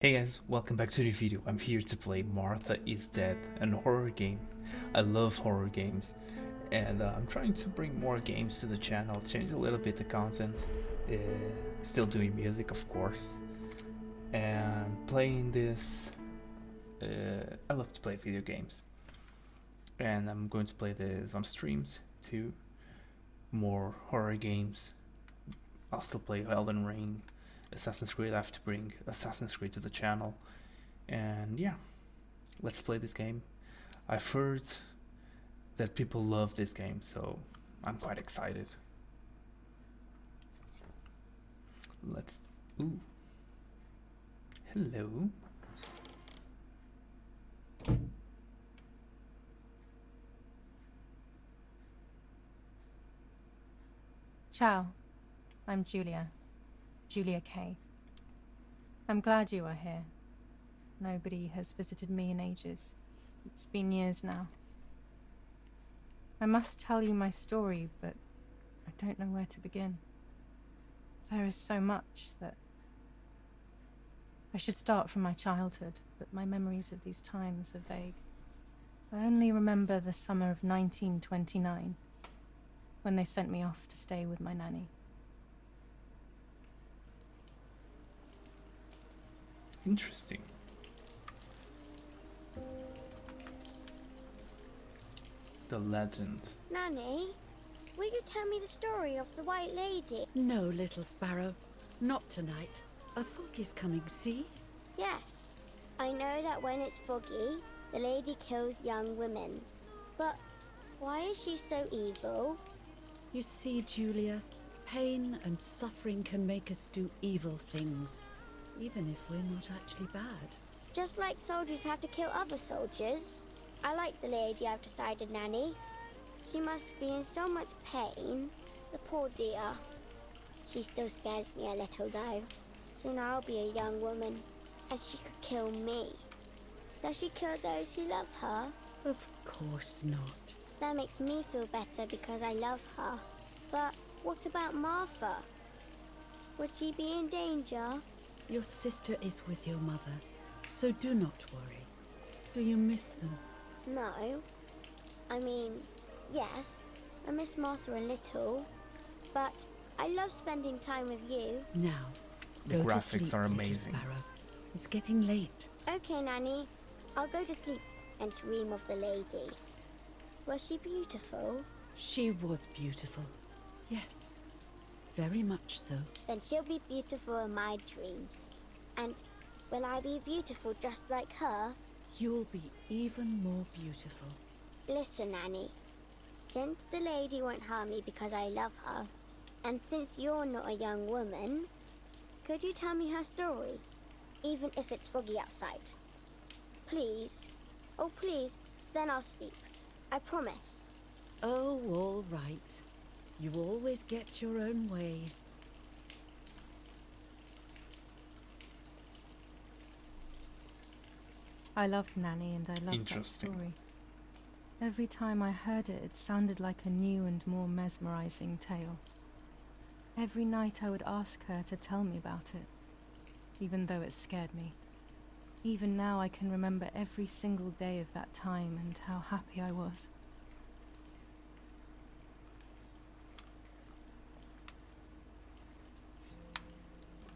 Hey guys, welcome back to the video. I'm here to play Martha is Dead, an horror game. I love horror games, and I'm trying to bring more games to the channel, change a little bit the content, uh, still doing music of course, and playing this. I love to play video games, and I'm going to play some streams too, more horror games. I'll still play Elden Ring, Assassin's Creed. I have to bring Assassin's Creed to the channel. And yeah, let's play this game. I've heard that people love this game, so I'm quite excited. Let's... Ooh. Hello. Ciao, I'm Julia Kay. I'm glad you are here. Nobody has visited me in ages. It's been years now. I must tell you my story, but I don't know where to begin. There is so much that... I should start from my childhood, but my memories of these times are vague. I only remember the summer of 1929, when they sent me off to stay with my nanny. Interesting. The legend. Nanny, will you tell me the story of the White Lady? No, little sparrow. Not tonight. A fog is coming, see? Yes. I know that when it's foggy, the lady kills young women. But why is she so evil? You see, Julia, pain and suffering can make us do evil things, even if we're not actually bad. Just like soldiers have to kill other soldiers. I like the lady I've decided, Nanny. She must be in so much pain. The poor dear. She still scares me a little, though. Soon I'll be a young woman, and she could kill me. Does she kill those who love her? Of course not. That makes me feel better because I love her. But what about Martha? Would she be in danger? Your sister is with your mother, so do not worry. Do you miss them? No. I mean, yes, I miss Martha a little. But I love spending time with you. Now, The go to graphics sleep, are little amazing. sparrow. It's getting late. Okay, Nanny. I'll go to sleep and dream of the lady. Was she beautiful? She was beautiful. Yes, very much so. Then she'll be beautiful in my dreams. And will I be beautiful just like her? You'll be even more beautiful. Listen, Nanny. Since the lady won't harm me because I love her, and since you're not a young woman, could you tell me her story? Even if it's foggy outside. Please. Oh, please. Then I'll sleep. I promise. Oh, all right. You always get your own way. I loved Nanny and I loved that Interesting. story. Every time I heard it, it sounded like a new and more mesmerizing tale. Every night I would ask her to tell me about it, even though it scared me. Even now I can remember every single day of that time and how happy I was.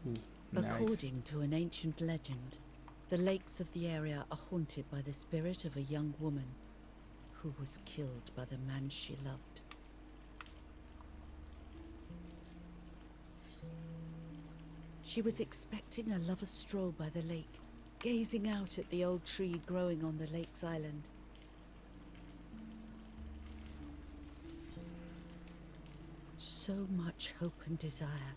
Ooh, nice. According to an ancient legend, the lakes of the area are haunted by the spirit of a young woman who was killed by the man she loved. She was expecting a lover's stroll by the lake, gazing out at the old tree growing on the lake's island. So much hope and desire,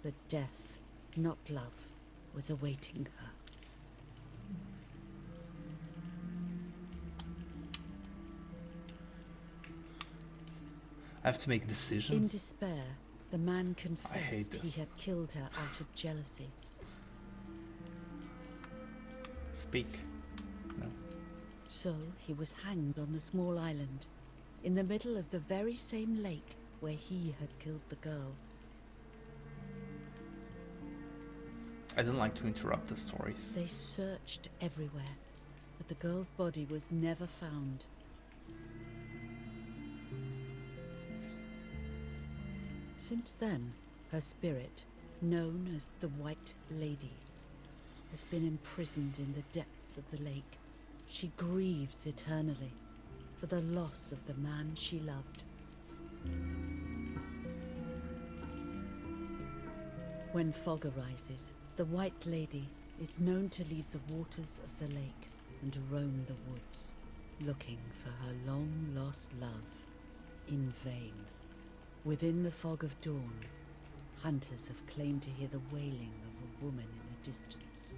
but death, not love, was awaiting her. I have to make In decisions. despair, the man hate confessed this. he had killed her out of jealousy. Speak. No. So he was hanged on the small island, in the middle of the very same lake where he had killed the girl. I don't like to interrupt the stories. They searched everywhere, but the girl's body was never found. Since then, her spirit, known as the White Lady, has been imprisoned in the depths of the lake. She grieves eternally for the loss of the man she loved. When fog arises, the White Lady is known to leave the waters of the lake and roam the woods, looking for her long-lost love in vain. Within the fog of dawn, hunters have claimed to hear the wailing of a woman in the distance.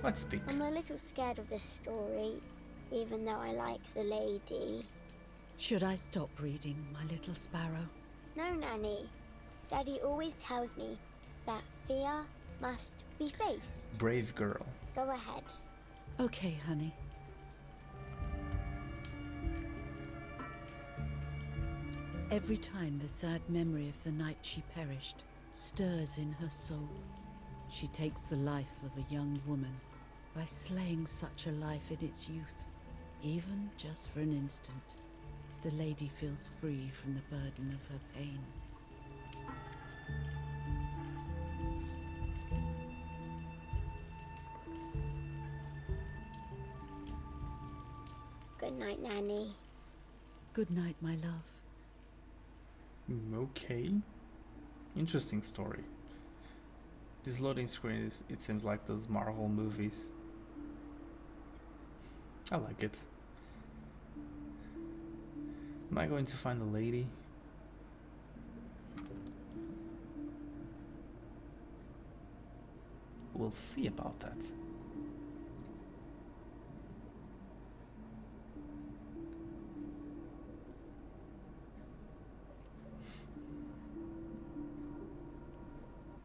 Let's speak. I'm a little scared of this story, even though I like the lady. Should I stop reading, my little sparrow? No, Nanny. Daddy always tells me that fear must be faced. Brave girl. Go ahead. Okay, honey. Every time the sad memory of the night she perished stirs in her soul, she takes the life of a young woman by slaying such a life in its youth. Even just for an instant, the lady feels free from the burden of her pain. Good night, Nanny. Good night, my love. Okay. Interesting story. This loading screen, it seems like those Marvel movies. I like it. Am I going to find the lady? We'll see about that.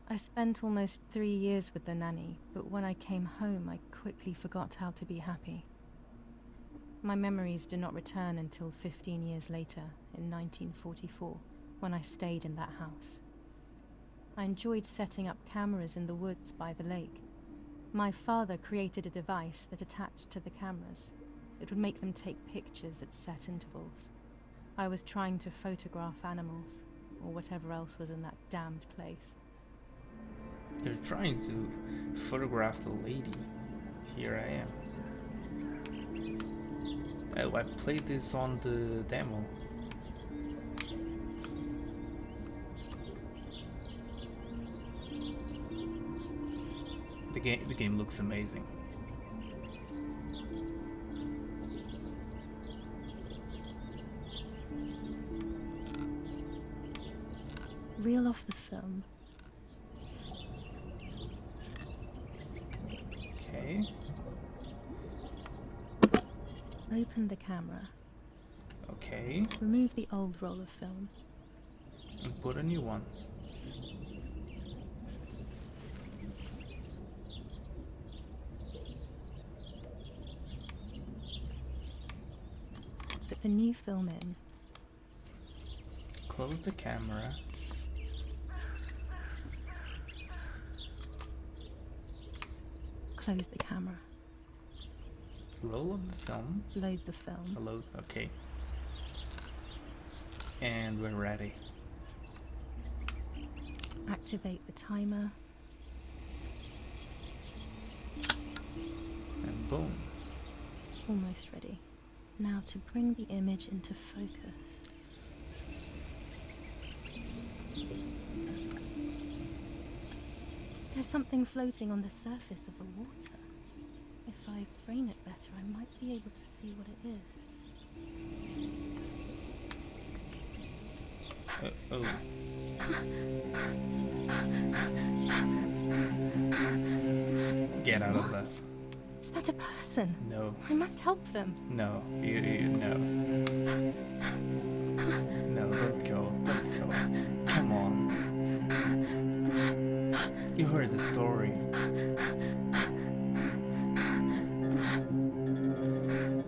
I spent almost 3 years with the nanny, but when I came home, I quickly forgot how to be happy. My memories do not return until 15 years later, in 1944, when I stayed in that house. I enjoyed setting up cameras in the woods by the lake. My father created a device that attached to the cameras. It would make them take pictures at set intervals. I was trying to photograph animals, or whatever else was in that damned place. You're trying to photograph the lady. Here I am. Oh, I played this on the demo. The game looks amazing. Reel off the film. Okay. Open the camera. Okay. Remove the old roll of film. And put a new one. Put the new film in. Close the camera. Close the camera. Roll of the film. Load the film. Load. Okay. And we're ready. Activate the timer. And boom. Almost ready. Now to bring the image into focus. There's something floating on the surface of the water. If I frame it better, I might be able to see what it is. Oh. Get out of that. Is that a person? No. I must help them. No. No. No, don't go. Don't go. Come on. You heard the story.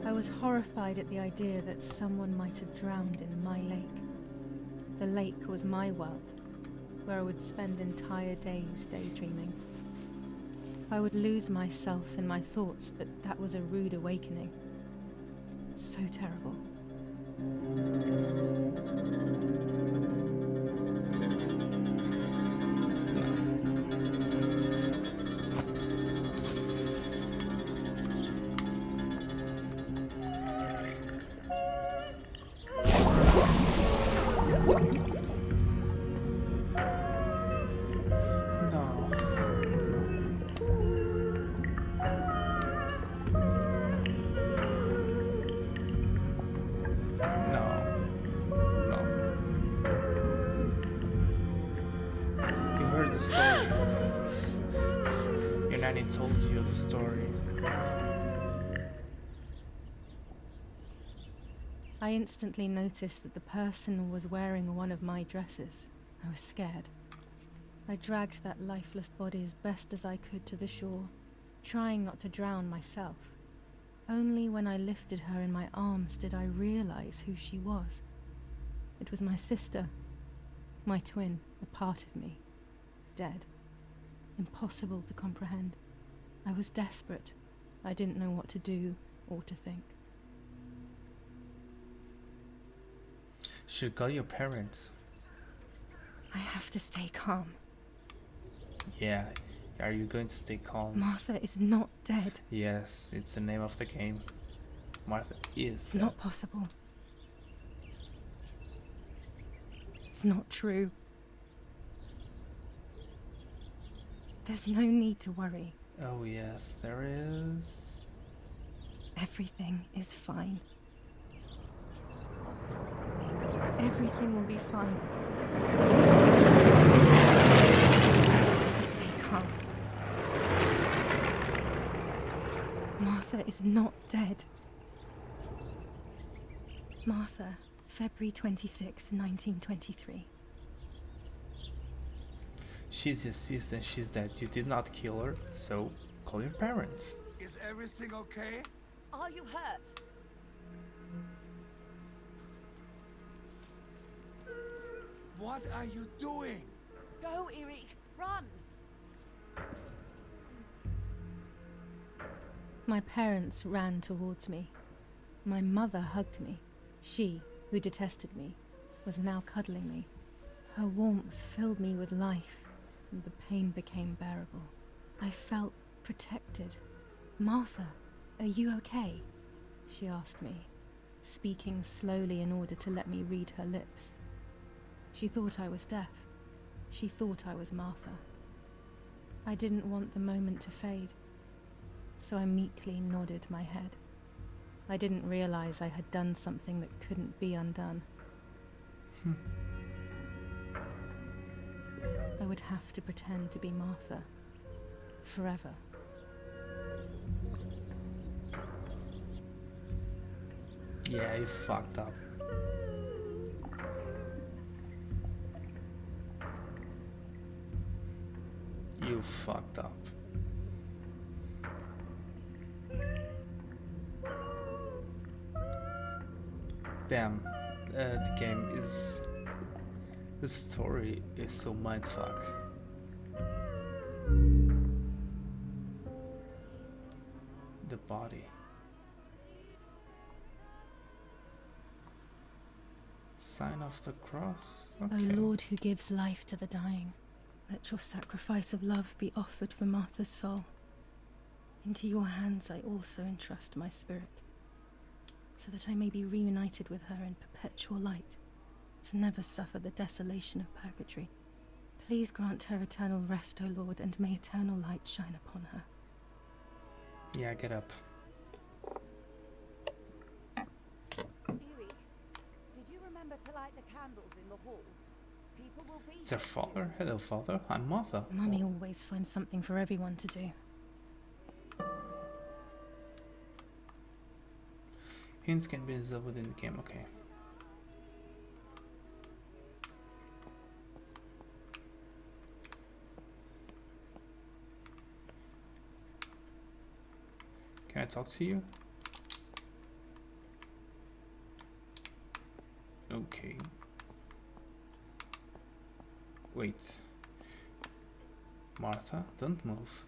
I was horrified at the idea that someone might have drowned in my lake. The lake was my world. where I would spend entire days daydreaming. I would lose myself in my thoughts, but that was a rude awakening. So terrible. No. No. No. You heard the story. Your nanny told you the story. I instantly noticed that the person was wearing one of my dresses. I was scared. I dragged that lifeless body as best as I could to the shore, trying not to drown myself. Only when I lifted her in my arms did I realize who she was. It was my sister, my twin, a part of me, dead. Impossible to comprehend. I was desperate. I didn't know what to do or to think. Should call your parents. I have to stay calm. Yeah. Are you going to stay calm? Martha is not dead. Yes, it's the name of the game. Martha is It's dead. not possible. It's not true. There's no need to worry. Oh yes, there is. Everything is fine. Everything will be fine. I have to stay calm. Martha is not dead. Martha, February 26th, 1923. She's your sister and she's dead. You did not kill her, so call your parents. Is everything okay? Are you hurt? What are you doing? Go, Eric, run! My parents ran towards me. My mother hugged me. She, who detested me, was now cuddling me. Her warmth filled me with life, and the pain became bearable. I felt protected. Martha, are you okay? She asked me, speaking slowly in order to let me read her lips. She thought I was deaf. She thought I was Martha. I didn't want the moment to fade, so I meekly nodded my head. I didn't realize I had done something that couldn't be undone. I would have to pretend to be Martha. Forever. Yeah, you fucked up. You fucked up. Damn, the game is... The story is so mindfuck. The body. Sign of the cross? O Okay. Lord who gives life to the dying, let your sacrifice of love be offered for Martha's soul. Into your hands I also entrust my spirit, so that I may be reunited with her in perpetual light, to never suffer the desolation of purgatory. Please grant her eternal rest, O Lord, and may eternal light shine upon her. Yeah, get up. Eerie, did you remember to light the candles in the hall? People will be It's her father. Hello, father. I'm Martha. Mummy always finds something for everyone to do. Hints can be resolved within the game. Okay. Can I talk to you? Okay. Wait. Martha, don't move.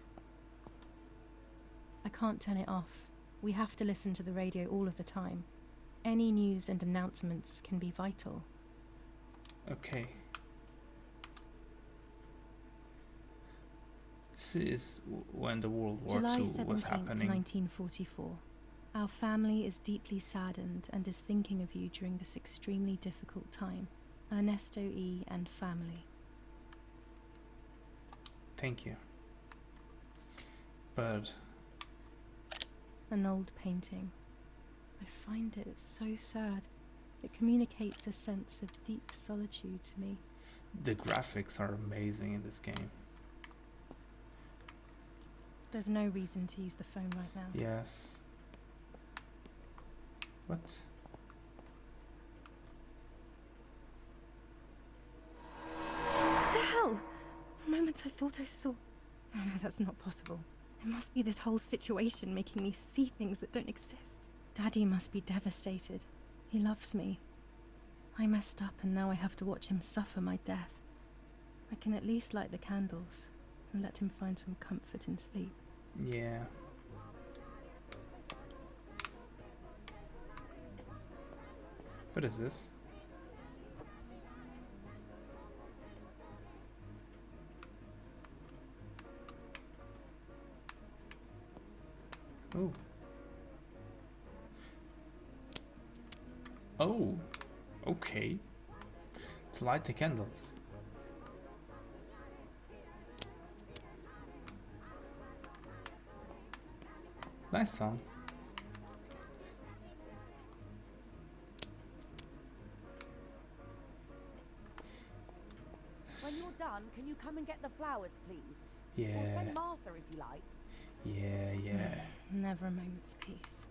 I can't turn it off. We have to listen to the radio all of the time. Any news and announcements can be vital. Okay. This is when the World War July II 17th, was happening. 1944. Our family is deeply saddened and is thinking of you during this extremely difficult time. Ernesto E. and family. Thank you. But An old painting. I find it so sad. It communicates a sense of deep solitude to me. the graphics are amazing in this game. There's no reason to use the phone right now. Yes. What? What the hell? For a moment I thought I saw... No, that's not possible. It must be this whole situation making me see things that don't exist. Daddy must be devastated. He loves me. I messed up and now I have to watch him suffer my death. I can at least light the candles and let him find some comfort in sleep. Yeah. What is this? Oh. Oh. Okay. To light the candles. Nice song. When you're done, can you come and get the flowers, please? Or Yeah. send Martha if you like. Yeah. Never a moment's peace.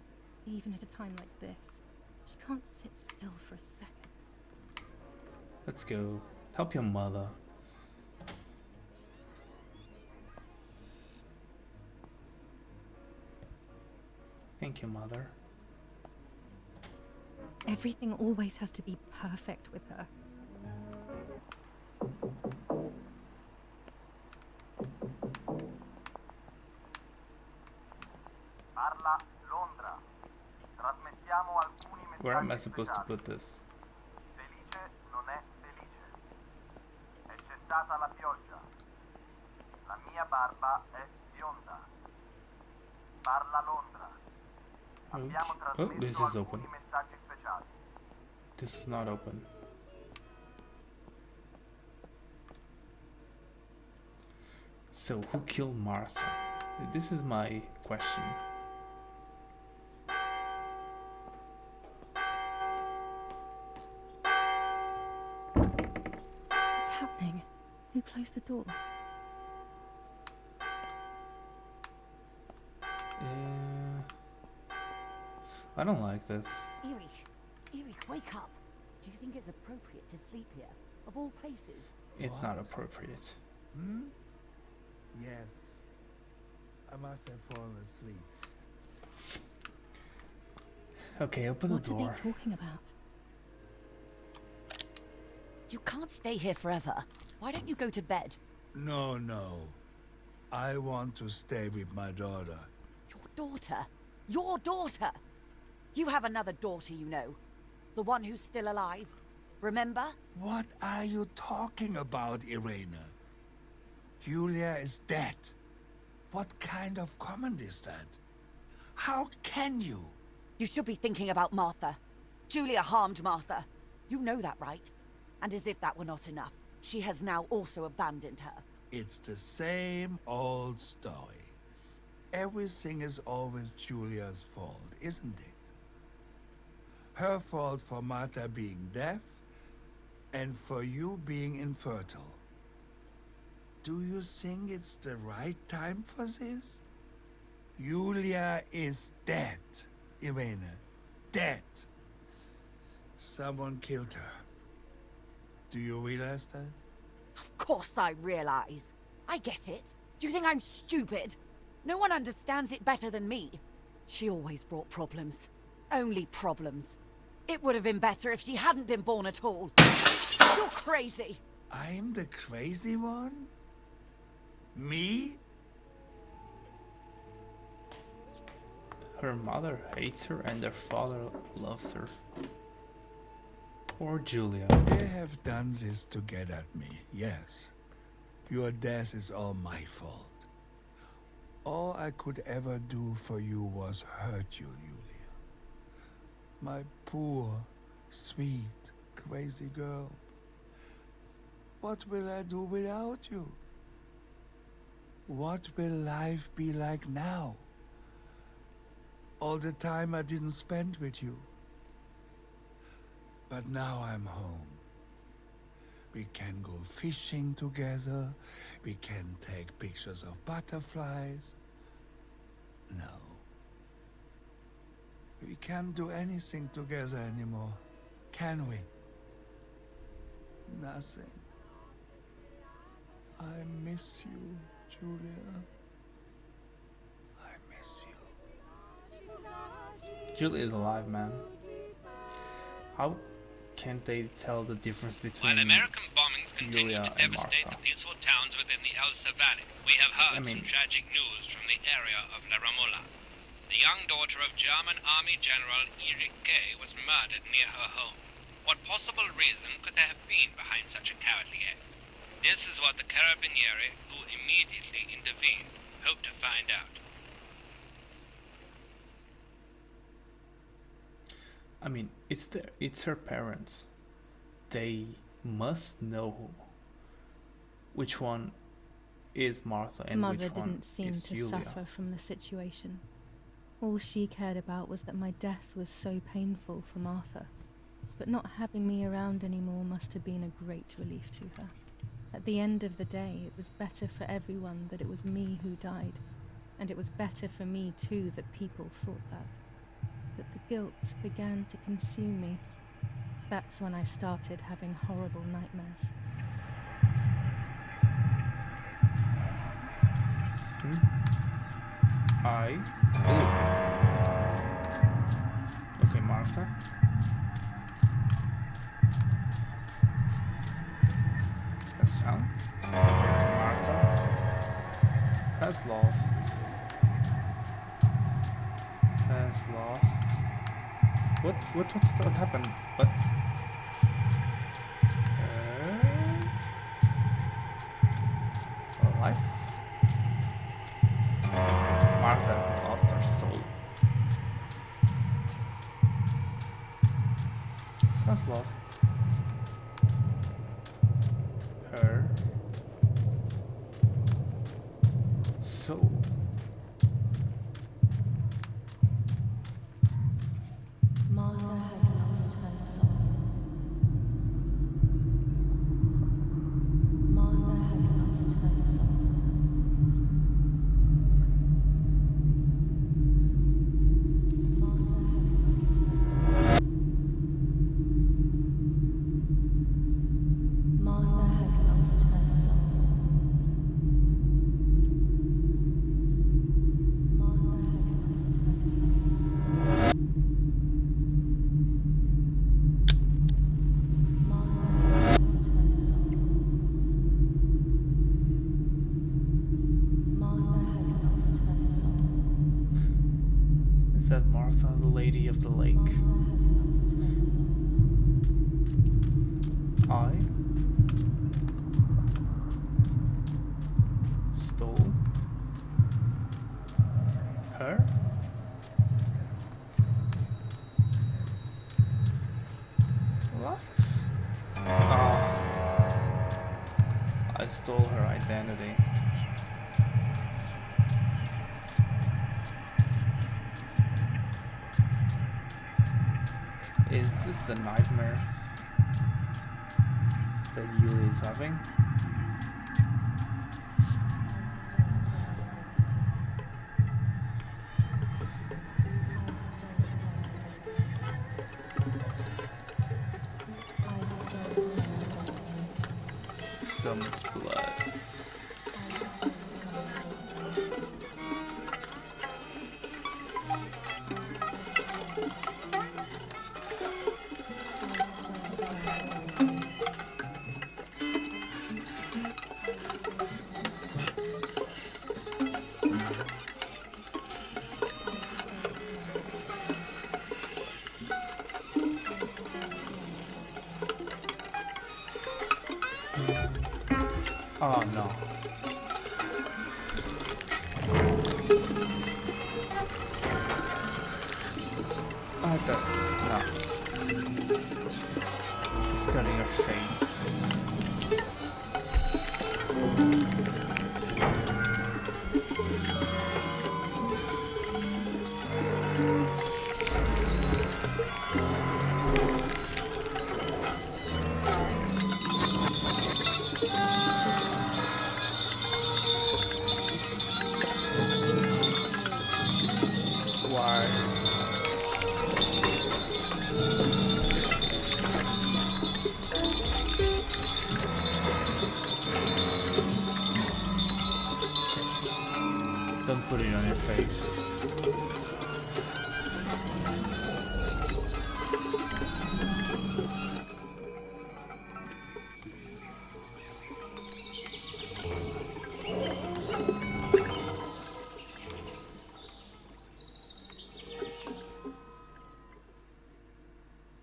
Even at a time like this. She can't sit still for a second. Let's go. Help your mother. Thank you, mother. Everything always has to be perfect with her. Parla Londra. Trasmettiamo alcuni Where am I messaggi supposed to speciali. put this? Felice non è felice. È cessata la pioggia. La mia barba è bionda. Parla Londra. Abbiamo Oh, trasmesso this is alcuni open. messaggi speciali. This is not open. So, who killed Martha? This is my question. What's happening? Who closed the door? I don't like this. Erich, wake up. Do you think it's appropriate to sleep here? Of all places? It's not appropriate. Hmm? Yes. I must have fallen asleep. Okay, open What the are door. they talking about? You can't stay here forever. Why don't you go to bed? No. I want to stay with my daughter. Your daughter? Your daughter? You have another daughter, you know. The one who's still alive. Remember? What are you talking about, Irena? Julia is dead. What kind of comment is that? How can you? You should be thinking about Martha. Julia harmed Martha. You know that, right? And as if that were not enough, she has now also abandoned her. It's the same old story. Everything is always Julia's fault, isn't it? Her fault for Martha being deaf, and for you being infertile. Do you think it's the right time for this? Julia is dead, Irena. Dead. Someone killed her. Do you realize that? Of course I realize. I get it. Do you think I'm stupid? No one understands it better than me. She always brought problems. Only problems. It would have been better if she hadn't been born at all. You're crazy. I'm the crazy one? Me? Her mother hates her and her father loves her. Poor Julia. They have done this to get at me, yes. Your death is all my fault. All I could ever do for you was hurt you, Julia. My poor, sweet, crazy girl. What will I do without you? What will life be like now? All the time I didn't spend with you. But now I'm home. We can go fishing together. We can take pictures of butterflies. No. We can't do anything together anymore, can we? Nothing. I miss you, Julia. I miss you. Julia is alive, man. How can't they tell the difference between While American bombings continue Julia to and devastate Martha? the peaceful towns within the Elsa Valley, we have heard I mean- some tragic news from the area of La Ramola. The young daughter of German Army General Erich Kay was murdered near her home. What possible reason could there have been behind such a cowardly act? This is what the Carabinieri, who immediately intervened, hope to find out. I mean, it's her parents. They must know which one is Martha and Mother which one didn't seem is to Julia. suffer from the situation. All she cared about was that my death was so painful for Martha. But not having me around anymore must have been a great relief to her. At the end of the day, it was better for everyone that it was me who died. And it was better for me too that people thought that. But the guilt began to consume me. That's when I started having horrible nightmares. Okay, Martha. That's found. Martha has lost. Has lost. What happened? What? For life? Martha lost her soul. Has lost her soul. Martha has lost her soul. Martha has lost her soul. Martha has lost her soul. Martha has lost her soul. Martha has lost her soul. Martha has lost her soul. Martha has lost her soul. Is that Martha, the lady of the lake? Martha has lost her soul. I stole her? Life? I stole her identity. Is this the nightmare that Yulia is having? So much blood. Oh no. I thought no. It's cutting her face. Why? Don't put it on your face.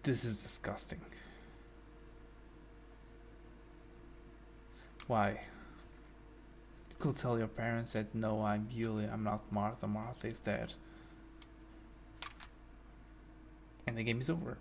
This is disgusting. Why? You could tell your parents that no, I'm Yulia, I'm not Martha, Martha is dead. And the game is over.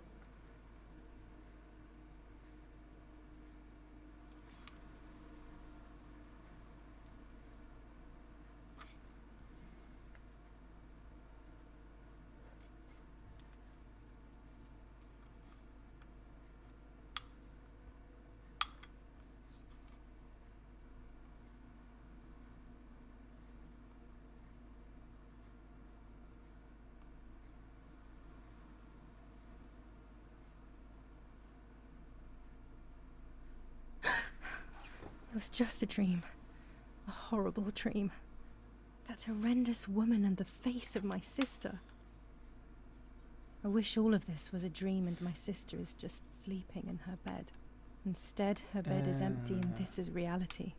It was just a dream. A horrible dream. That horrendous woman and the face of my sister. I wish all of this was a dream and my sister is just sleeping in her bed. Instead, her bed is empty and this is reality.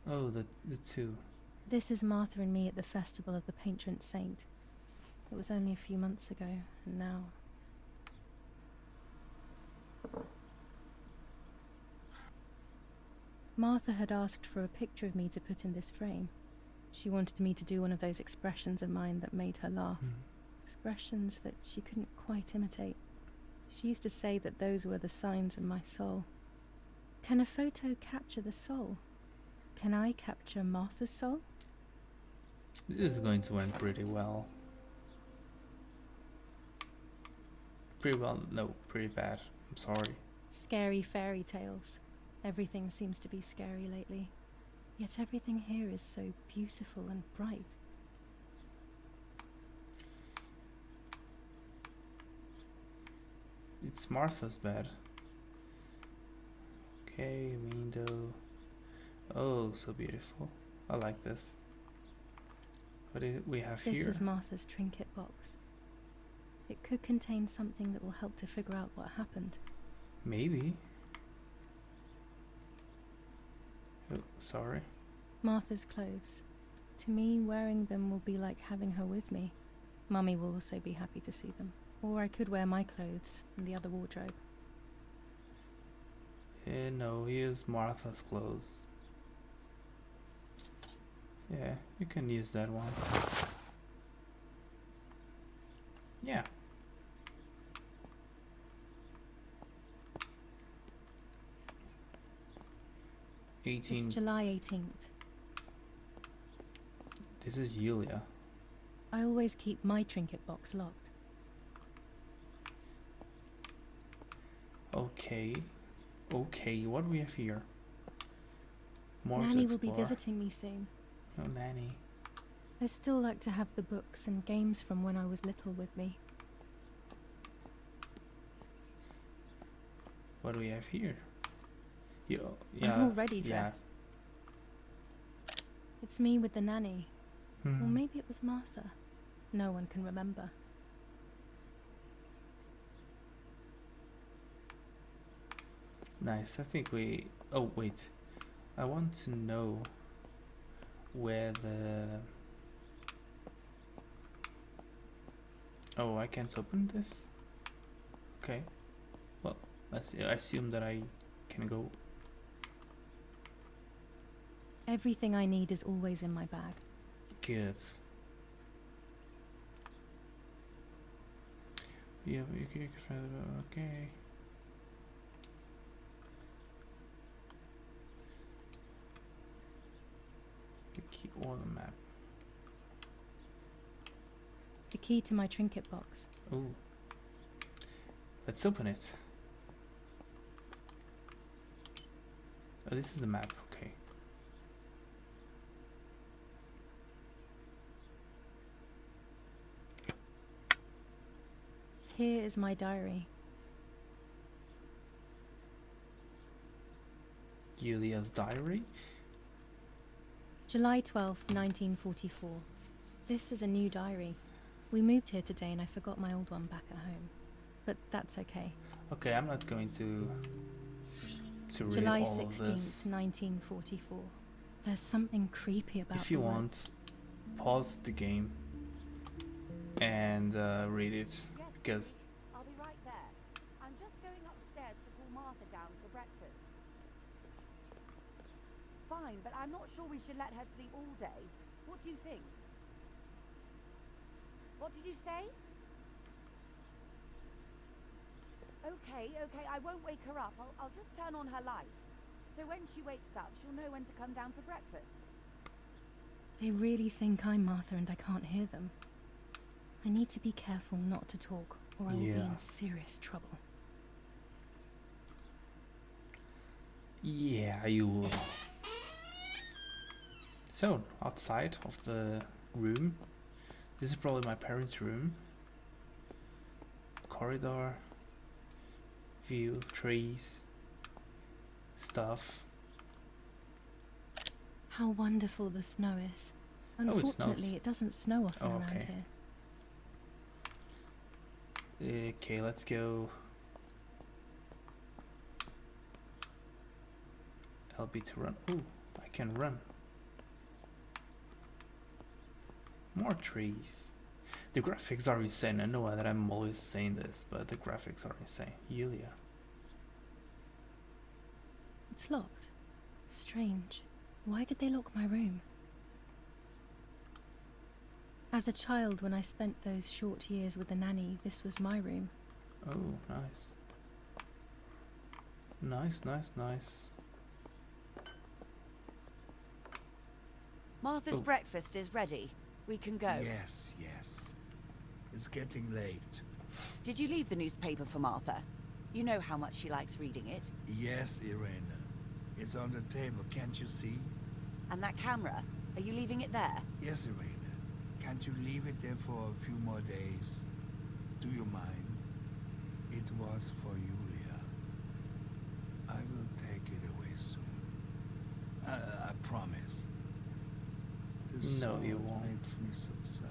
Oh, the two. This is Martha and me at the festival of the patron saint. It was only a few months ago, and now... Martha had asked for a picture of me to put in this frame. She wanted me to do one of those expressions of mine that made her laugh. Expressions that she couldn't quite imitate. She used to say that those were the signs of my soul. Can a photo capture the soul? Can I capture Martha's soul? This is going to end pretty well. Pretty well, no, pretty bad. I'm sorry. Scary fairy tales. Everything seems to be scary lately. Yet everything here is so beautiful and bright. It's Martha's bed. Okay, window. Oh, so beautiful. I like this. What do we have This here? is Martha's trinket box. It could contain something that will help to figure out what happened. Maybe. Oh, sorry. Martha's clothes. To me, wearing them will be like having her with me. Mummy will also be happy to see them. Or I could wear my clothes in the other wardrobe. No, here's Martha's clothes. Yeah, you can use that one. Yeah. It's 18. July 18th. This is Yulia. I always keep my trinket box locked. Okay. Okay, what do we have here? More Nanny to will be explore. visiting me soon. Oh, Nanny. I still like to have the books and games from when I was little with me. What do we have here? Yo, I'm already yeah. dressed. It's me with the nanny. Or Hmm. maybe it was Martha. No one can remember. Nice. I think we... Oh, wait. I want to know where the... Oh, I can't open this? Okay. Well, I assume that I can go. Everything I need is always in my bag. Good. Yeah, okay. The key or the map. The key to my trinket box. Oh. Let's open it. Oh, this is the map, okay. Here is my diary. Julia's diary? July 12th, 1944. This is a new diary. We moved here today and I forgot my old one back at home. But that's okay. Okay, I'm not going to read July all of 16th, this. 1944. There's something creepy about If you the word. want, pause the game and read it, because I'll be right there. I'm just going upstairs to call Martha down for breakfast. Fine, but I'm not sure we should let her sleep all day. What do you think? What did you say? Okay, I won't wake her up. I'll just turn on her light. So when she wakes up, she'll know when to come down for breakfast. They really think I'm Martha and I can't hear them. I need to be careful not to talk, or I will be Yeah. in serious trouble. yeah, you will. So, outside of the room, this is probably my parents' room. Corridor, view, trees, stuff. How wonderful the snow is. Oh, it snows. Unfortunately, it doesn't snow often Oh, around okay. here. Okay, let's go. LB to run. Oh, I can run. More trees. The graphics are insane. I know that I'm always saying this, but the graphics are insane. Yulia. It's locked. Strange. Why did they lock my room? As a child, when I spent those short years with the nanny, this was my room. Oh, nice. Nice. Martha's Oh. breakfast is ready. We can go. Yes. It's getting late. Did you leave the newspaper for Martha? You know how much she likes reading it. Yes, Irene. It's on the table, can't you see? And that camera, are you leaving it there? Yes, Irene. Can't you leave it there for a few more days? Do you mind? It was for Julia. I will take it away soon. I promise. This No, you sword won't. makes me so sad.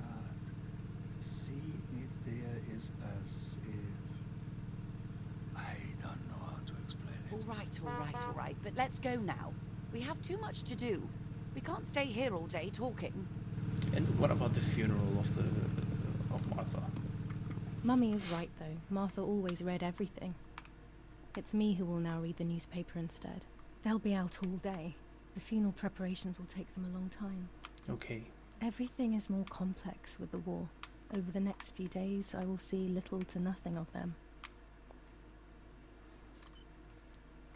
Seeing it there is as if... I don't know how to explain it. All right, but let's go now. We have too much to do. We can't stay here all day talking. And what about the funeral of Martha? Mummy is right, though. Martha always read everything. It's me who will now read the newspaper instead. They'll be out all day. The funeral preparations will take them a long time. Okay. Everything is more complex with the war. Over the next few days, I will see little to nothing of them.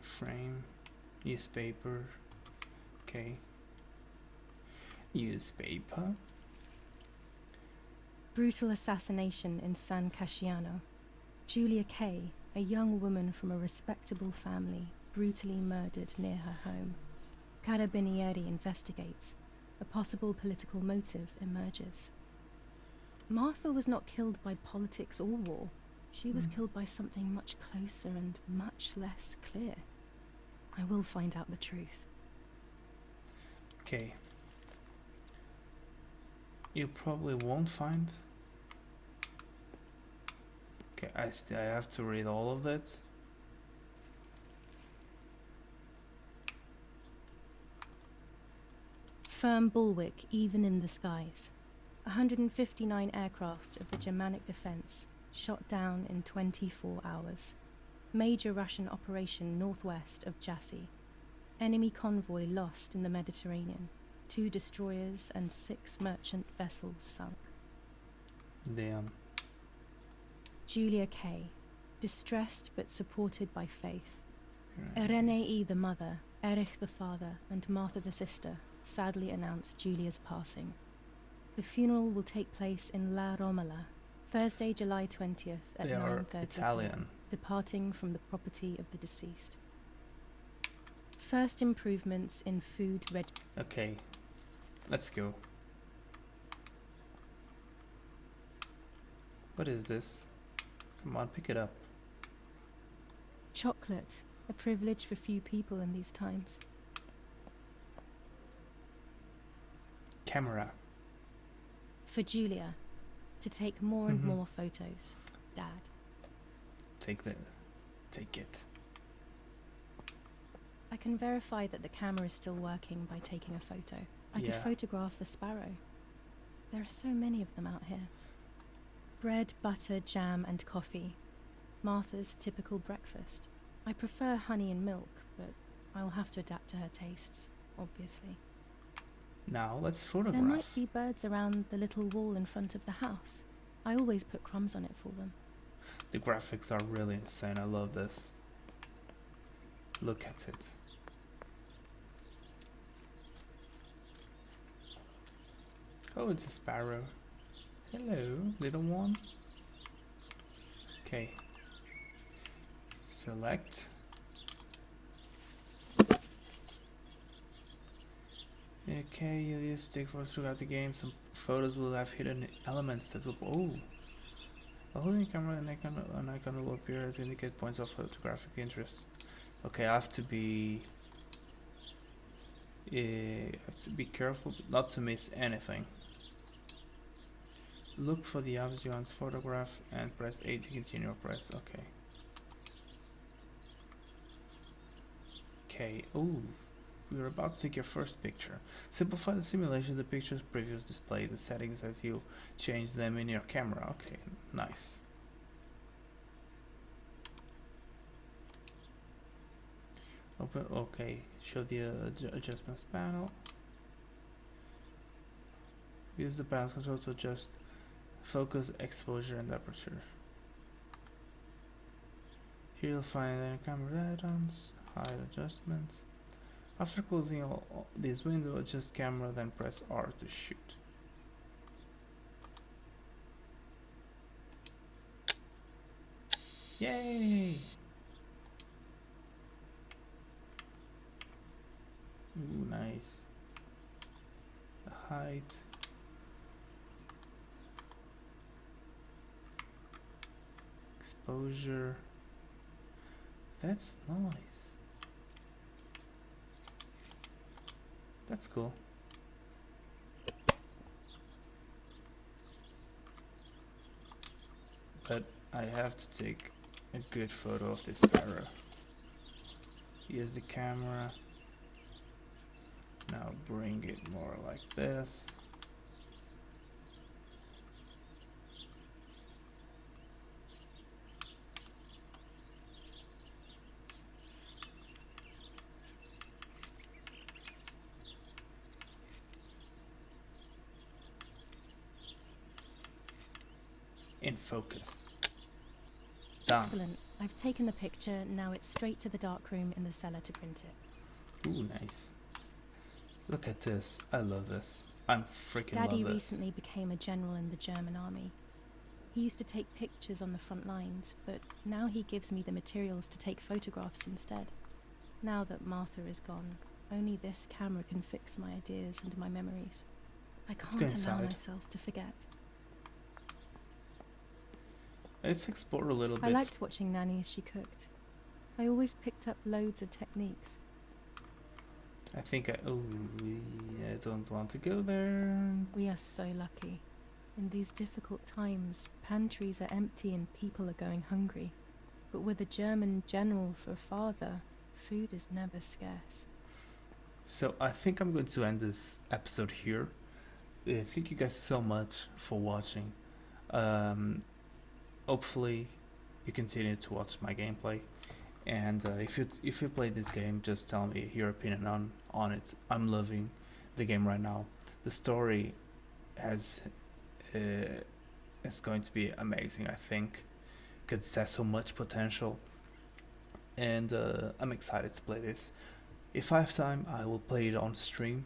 Frame. Newspaper. Okay. Newspaper. Brutal assassination in San Casciano. Julia Kay, a young woman from a respectable family, brutally murdered near her home. Carabinieri investigates. A possible political motive emerges. Martha was not killed by politics or war. She was killed by something much closer and much less clear. I will find out the truth. Okay. You probably won't find. Okay, I have to read all of that. Firm bulwark even in the skies. 159 aircraft of the Germanic defense shot down in 24 hours. Major Russian operation northwest of Jassy. Enemy convoy lost in the Mediterranean. 2 destroyers and 6 merchant vessels sunk. Damn. Julia Kay. Distressed but supported by faith. Renee the mother, Erich the father, and Martha the sister sadly announced Julia's passing. The funeral will take place in La Romola, Thursday, July 20th at They are 9:30 Italian. departing from the property of the deceased. First improvements in food Okay, let's go. What is this? Come on, pick it up. chocolate, a privilege for few people in these times. Camera. For Julia, to take more and Mhm. more photos. Dad. Take it. I can verify that the camera is still working by taking a photo. I could Yeah. photograph a sparrow. There are so many of them out here. Bread, butter, jam, and coffee. Martha's typical breakfast. I prefer honey and milk, but I'll have to adapt to her tastes, obviously. Now let's There might photograph. be birds around the little wall in front of the house. I always put crumbs on it for them. The graphics are really insane. I love this. Look at it. Oh, it's a sparrow. Hello, little one. Okay. Select. Okay, you use stick for throughout the game. Some photos will have hidden elements that will. Oh! By holding the camera, an icon will appear to indicate points of photographic interest. Okay, I have to be careful not to miss anything. Look for the object you want to photograph and press A to continue or press OK. Okay, oh, we're about to take your first picture. Simplify the simulation of the pictures previous display the settings as you change them in your camera. Okay, nice. Open, okay, show the adjustments panel. Use the balance control to adjust focus, exposure, and aperture. Here you'll find the camera add-ons, hide adjustments. After closing all this window, adjust camera, then press R to shoot. Yay! Ooh, nice. The height. Exposure. That's nice. That's cool. But I have to take a good photo of this sparrow. Here's the camera. Now bring it more like this. In focus. Done. Excellent. I've taken the picture, now it's straight to the darkroom in the cellar to print it. Ooh, nice. Look at this. I love this. I'm freaking Daddy love this. recently became a general in the German army. He used to take pictures on the front lines, but now he gives me the materials to take photographs instead. Now that Martha is gone, only this camera can fix my ideas and my memories. I Let's go can't allow inside. myself to forget. Let's explore a little bit. I liked watching Nanny as she cooked. I always picked up loads of techniques. I think I don't want to go there. We are so lucky. In these difficult times, pantries are empty and people are going hungry. But with a German general for a father, food is never scarce. So I think I'm going to end this episode here. Thank you guys so much for watching. Hopefully you continue to watch my gameplay. And if you play this game, just tell me your opinion on it. I'm loving the game right now. The story has is going to be amazing. I think could has so much potential, and I'm excited to play this. If I have time, I will play it on stream.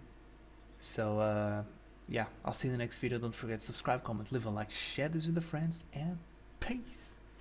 So yeah, I'll see you in the next video. Don't forget to subscribe, comment, leave a like, share this with your friends, and peace.